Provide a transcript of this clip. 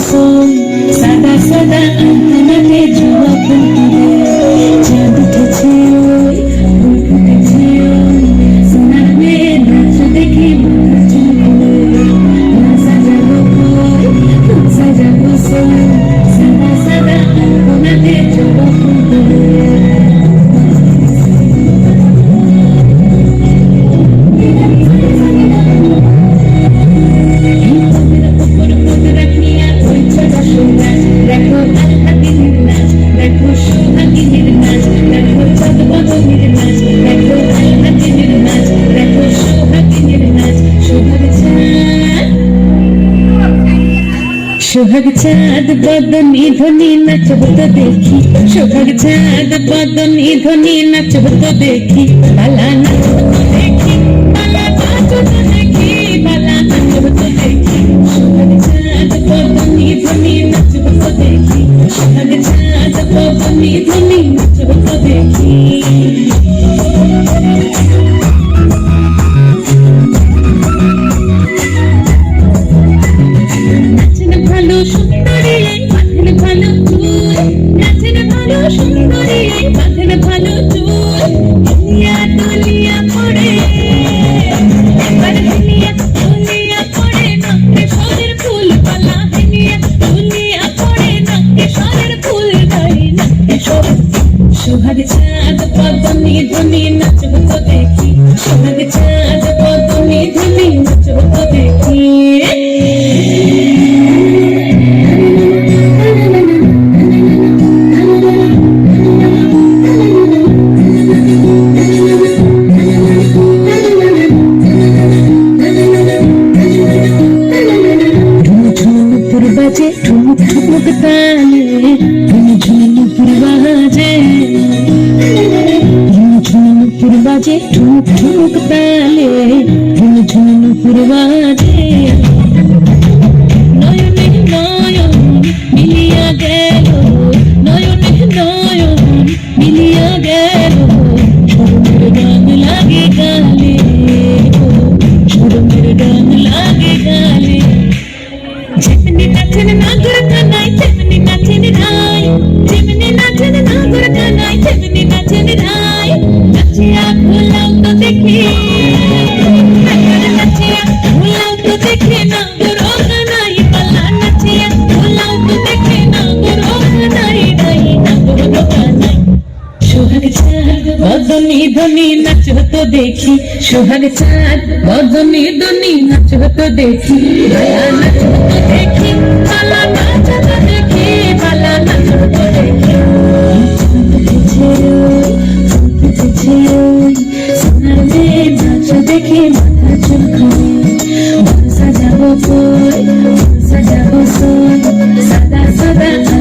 सोन सादा सादा अंतनाते जुआ फुलते चाँद उठेছে ওই ফুল ফুটেছে ওই সোনার মেয়ে নাচ দেখি মাথা চুলকুলে না সাজাবো কই না সাজাবো সোন সাদা সাদা अंतनाते जुआ फुलते সোহাগ চাঁদ বদনী ধ্বনি নাচব তো দেখি সোহাগ চাঁদ বদনী ধ্বনি নাচব তো দেখি বালা নাচব তো দেখি বালা নাচব তো দেখি বালা নাচব তো দেখি সোহাগ চাঁদ বদনী ধ্বনি নাচব তো দেখি সোহাগ চাঁদ বদনী ধ্বনি নাচব তো দেখি সোহাগ চাঁদ বদনী ধ্বনি নাচব তো দেখি সোহাগ চাঁদ বদনী ধ্বনি নাচব তো দেখি ঝুমঝুমপুর বাজে ঠুমুক ঠুমুক তালে ঝুমঝুমপুর বাজে ঝুমঝুমপুর বাজে ঠুমুক ঠুমুক তালে ঝুমঝুমপুর বাজে নয়নে নয়ন মিলিয়া গেল নয়নে নয়ন মিলিয়া গেল শরমের গান লাগে গালে শরমের গান লাগে গালে যেমনি নাচেন নাগর কানাই তেমনি নাচেন রাই যেমনি নাচেন নাগর কানাই তেমনি নাচেন রাই নাচিয়া ভোলাও তো দেখি নাচিয়া ভোলাও তো দেখি নাগর কানাই পালা নাচিয়া ভোলাও তো দেখি নাগর কানাই রাই নাগর কানাই সোহাগ চাঁদ বদনী ধ্বনি নাচব তো দেখি সোহাগ চাঁদ বদনী ধ্বনি নাচব তো দেখি বালা নাচব তো দেখি বালা নাচব তো দেখি বালা নাচব তো দেখি ফুটেছে ওই সোনার মেয়ে নাচ দেখি মাথা চুলকায় সাজাবো কই সাজাবো সোন সাদা সাদা